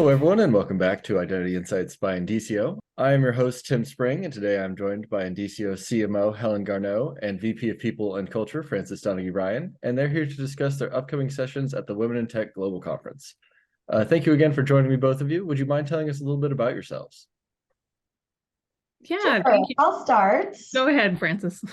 Hello, everyone, and welcome back to Identity Insights by Indicio. I am your host, Tim Spring, and today I'm joined by Indicio CMO Helen Garneau and VP of People and Culture Francis Donegan-Ryan, and they're here to discuss their upcoming sessions at the Women in Tech Global Conference. Thank you again for joining me, both of you. Would you mind telling us a little bit about yourselves? Yeah, Sure, thank you. I'll start. Go ahead, Francis.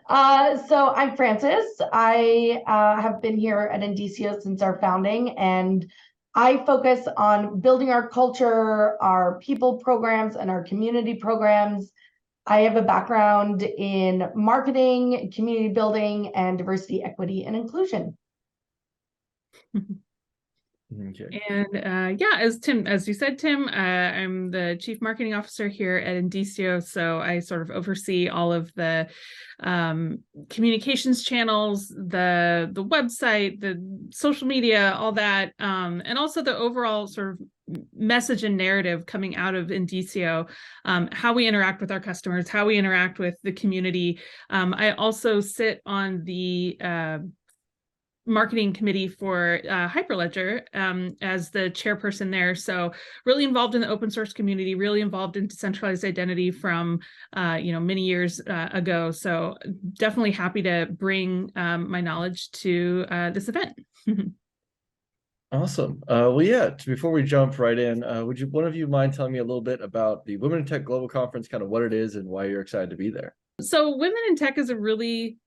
So I'm Francis. I have been here at Indicio since our founding, and I focus on building our culture, our people programs, and our community programs. I have a background in marketing, community building, and diversity, equity, and inclusion. Okay. And as you said, Tim, I'm the Chief Marketing Officer here at Indicio, so I sort of oversee all of the communications channels, the website, the social media, all that, and also the overall sort of message and narrative coming out of Indicio, how we interact with our customers, how we interact with the community. I also sit on the marketing committee for Hyperledger as the chairperson there. So really involved in the open source community, really involved in decentralized identity from many years ago. So definitely happy to bring my knowledge to this event. Awesome. Before we jump right in, would one of you mind telling me a little bit about the Women in Tech Global Conference, kind of what it is and why you're excited to be there? So Women in Tech is a really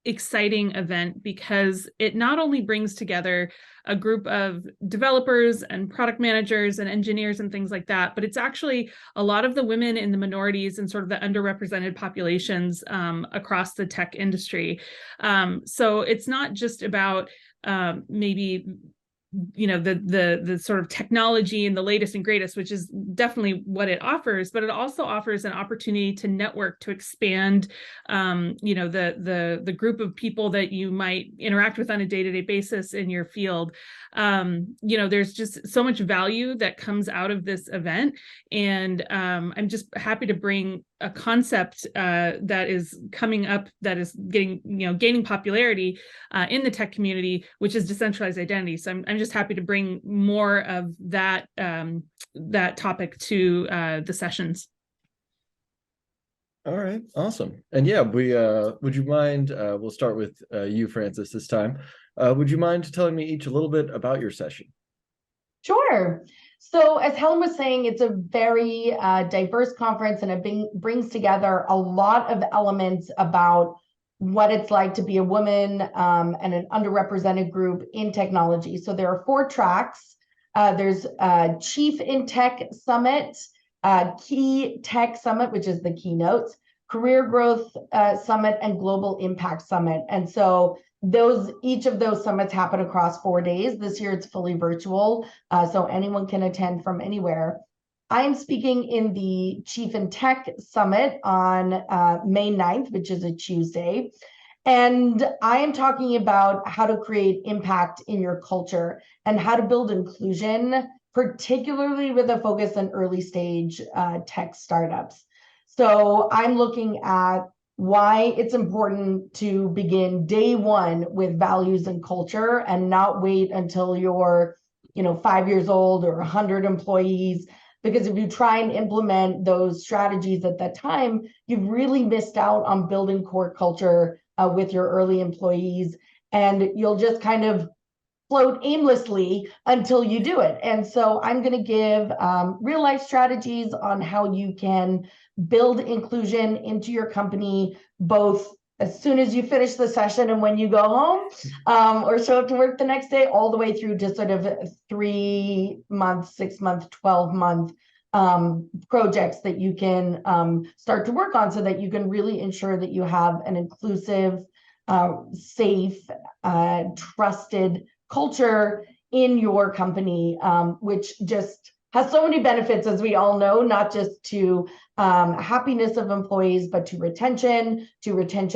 exciting event because it not only brings together a group of developers and product managers and engineers and things like that, but it's actually a lot of the women in the minorities and sort of the underrepresented populations across the tech industry. So it's not just about maybe the sort of technology and the latest and greatest, which is definitely what it offers, but it also offers an opportunity to network, to expand the group of people that you might interact with on a day-to-day basis in your field. There's just so much value that comes out of this event, and I'm just happy to bring a concept that is coming up, that is gaining popularity in the tech community, which is decentralized identity. So I'm just happy to bring more of that topic to the sessions. All right, awesome. And yeah, would you mind, we'll start with you, Francis, this time. Would you mind telling me each a little bit about your session? Sure. So as Helen was saying, it's a very diverse conference, and it brings together a lot of elements about what it's like to be a woman and an underrepresented group in technology. So there are 4 tracks. There's Chief in Tech Summit, Key Tech Summit, which is the keynotes, Career Growth Summit, and Global Impact Summit. And so each of those summits happen across 4 days. This year it's fully virtual, so anyone can attend from anywhere. I'm speaking in the Chief in Tech Summit on May 9th, which is a Tuesday. And I am talking about how to create impact in your culture and how to build inclusion, particularly with a focus on early stage tech startups. So I'm looking at why it's important to begin day one with values and culture and not wait until you're 5 years old or 100 employees. Because if you try and implement those strategies at that time, you've really missed out on building core culture with your early employees, and you'll just kind of float aimlessly until you do it. And so I'm going to give real life strategies on how you can build inclusion into your company, both as soon as you finish the session and when you go home, or show up to work the next day, all the way through to sort of 3 month, 6 month, 12-month projects that you can start to work on, so that you can really ensure that you have an inclusive, safe, trusted culture in your company, which just has so many benefits, as we all know, not just to happiness of employees, but to retention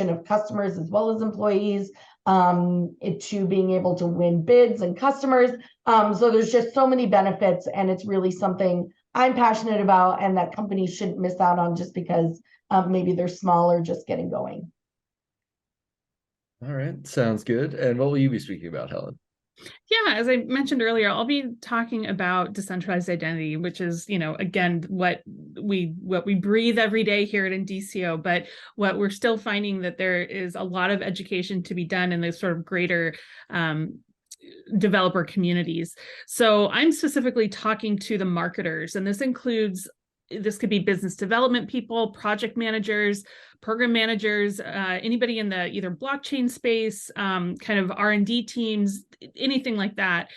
of customers as well as employees, to being able to win bids and customers. So there's just so many benefits, and it's really something I'm passionate about and that companies shouldn't miss out on just because maybe they're small or just getting going. All right, sounds good. And what will you be speaking about, Helen? Yeah, as I mentioned earlier, I'll be talking about decentralized identity, which is, again, what we breathe every day here at Indicio, but what we're still finding that there is a lot of education to be done in the sort of greater developer communities. So I'm specifically talking to the marketers, and this could be business development people, project managers, program managers, anybody in the either blockchain space, kind of R&D teams, anything like that.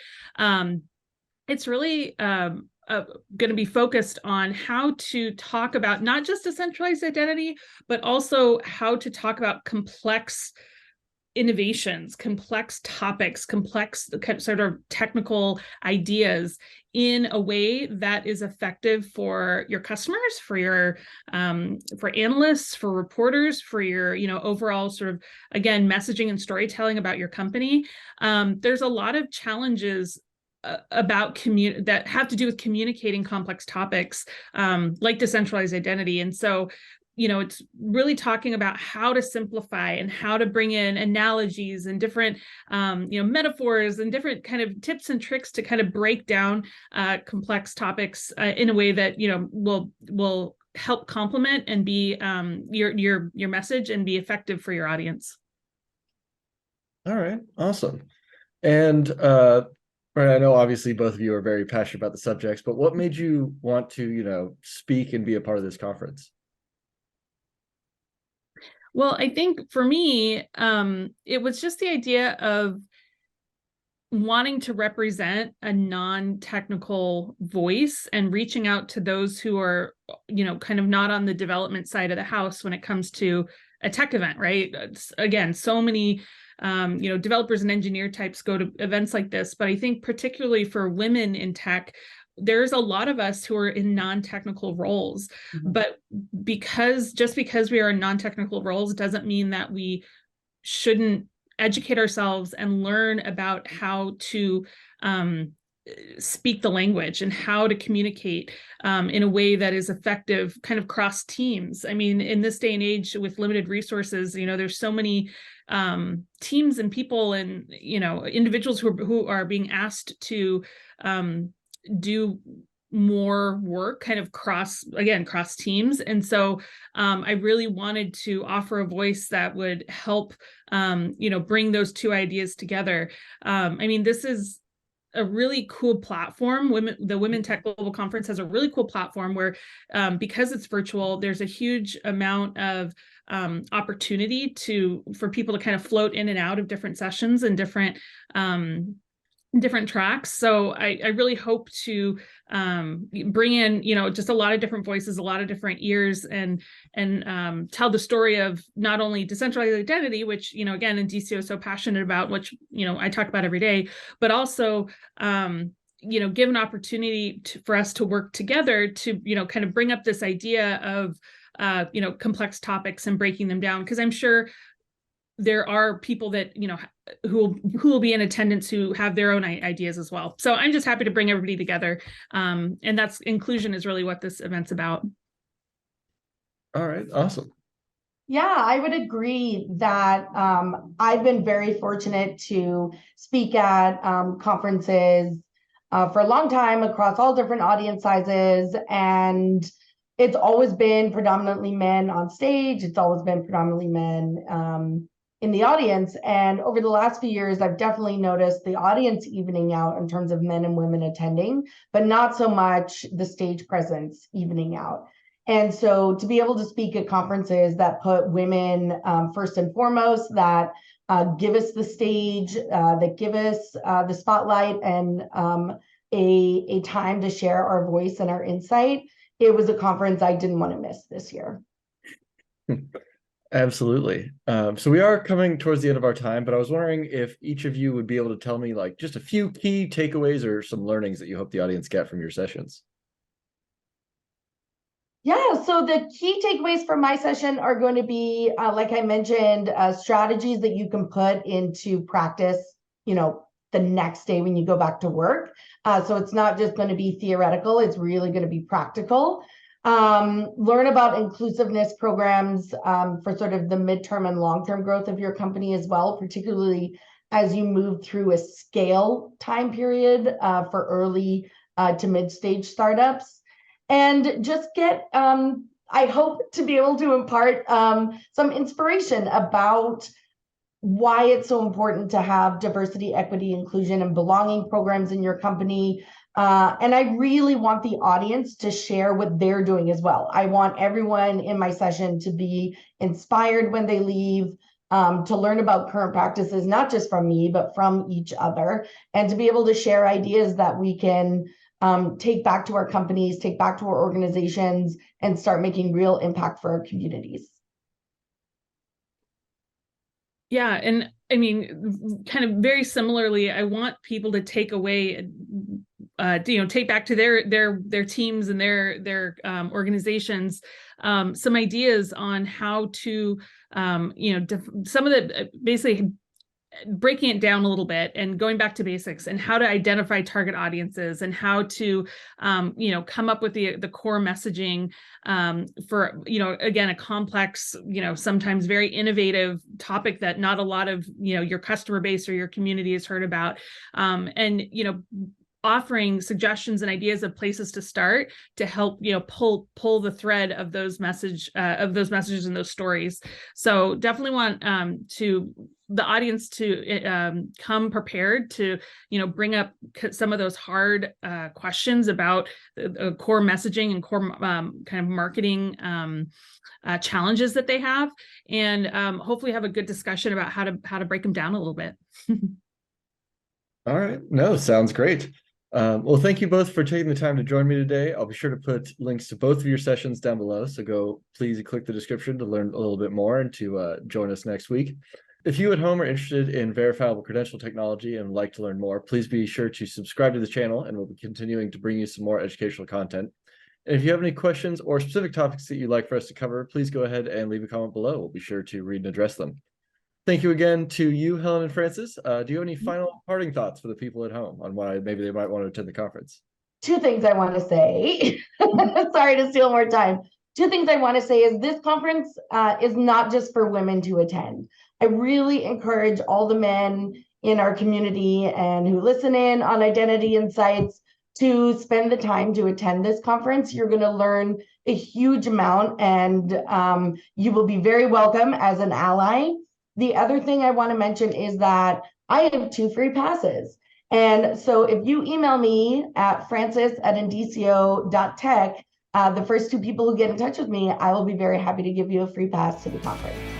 It's really going to be focused on how to talk about not just decentralized identity, but also how to talk about complex innovations, complex topics, complex sort of technical ideas in a way that is effective for your customers, for your for analysts, for reporters, for your overall sort of, again, messaging and storytelling about your company. There's a lot of challenges about that have to do with communicating complex topics, like decentralized identity. And so it's really talking about how to simplify and how to bring in analogies and different, metaphors and different kind of tips and tricks to kind of break down complex topics in a way that, will help complement and be your message and be effective for your audience. All right, awesome. And right, I know obviously both of you are very passionate about the subjects, but what made you want to, speak and be a part of this conference? Well, I think for me, it was just the idea of wanting to represent a non-technical voice and reaching out to those who are, kind of not on the development side of the house when it comes to a tech event, right? Again, so many developers and engineer types go to events like this, but I think particularly for women in tech, there's a lot of us who are in non-technical roles, but just because we are in non-technical roles doesn't mean that we shouldn't educate ourselves and learn about how to speak the language and how to communicate in a way that is effective kind of cross teams. I mean, in this day and age with limited resources, there's so many teams and people and, individuals who are being asked to do more work kind of cross teams. And so I really wanted to offer a voice that would help, bring those two ideas together. I mean, this is a really cool platform. The Women Tech Global Conference has a really cool platform where, because it's virtual, there's a huge amount of opportunity for people to kind of float in and out of different sessions and different tracks. So I really hope to bring in, just a lot of different voices, a lot of different ears, and tell the story of not only decentralized identity, which, again, Indicio is so passionate about, which, I talk about every day, but also, give an opportunity for us to work together to, kind of bring up this idea of, complex topics and breaking them down. Because I'm sure there are people that, who will be in attendance who have their own ideas as well. So I'm just happy to bring everybody together. And that's inclusion is really what this event's about. All right, awesome. Yeah, I would agree that I've been very fortunate to speak at conferences for a long time across all different audience sizes. And it's always been predominantly men on stage. It's always been predominantly men in the audience. And over the last few years, I've definitely noticed the audience evening out in terms of men and women attending, but not so much the stage presence evening out. And so to be able to speak at conferences that put women first and foremost, that give us the stage, that give us the spotlight and a time to share our voice and our insight, it was a conference I didn't want to miss this year. Absolutely. So we are coming towards the end of our time, but I was wondering if each of you would be able to tell me like just a few key takeaways or some learnings that you hope the audience get from your sessions. Yeah, so the key takeaways from my session are going to be, like I mentioned, strategies that you can put into practice, the next day when you go back to work. So it's not just going to be theoretical, it's really going to be practical. Learn about inclusiveness programs for sort of the midterm and long-term growth of your company as well, particularly as you move through a scale time period for early to mid-stage startups. And just get, I hope to be able to impart some inspiration about why it's so important to have diversity, equity, inclusion, and belonging programs in your company. And I really want the audience to share what they're doing as well. I want everyone in my session to be inspired when they leave, to learn about current practices, not just from me, but from each other, and to be able to share ideas that we can take back to our companies, take back to our organizations, and start making real impact for our communities. Yeah, and I mean, kind of very similarly, I want people to take away, take back to their teams and their organizations some ideas on how to, some of the basically breaking it down a little bit and going back to basics and how to identify target audiences and how to come up with the core messaging for again, a complex, sometimes very innovative topic that not a lot of your customer base or your community has heard about, and offering suggestions and ideas of places to start to help pull the thread of those messages and those stories. So definitely want the audience to come prepared to bring up some of those hard questions about the core messaging and core kind of marketing challenges that they have, and hopefully have a good discussion about how to break them down a little bit. All right. No, sounds great. Well, thank you both for taking the time to join me today. I'll be sure to put links to both of your sessions down below, so please click the description to learn a little bit more and to join us next week. If you at home are interested in verifiable credential technology and would like to learn more, please be sure to subscribe to the channel, and we'll be continuing to bring you some more educational content. And if you have any questions or specific topics that you'd like for us to cover, please go ahead and leave a comment below. We'll be sure to read and address them. Thank you again to you, Helen and Francis. Do you have any final parting thoughts for the people at home on why maybe they might want to attend the conference? Two things I want to say. Sorry to steal more time. Two things I want to say is this conference is not just for women to attend. I really encourage all the men in our community and who listen in on Identity Insights to spend the time to attend this conference. You're going to learn a huge amount, and you will be very welcome as an ally. The other thing I want to mention is that I have 2 free passes. And so if you email me at francis@indicio.tech, the first 2 people who get in touch with me, I will be very happy to give you a free pass to the conference.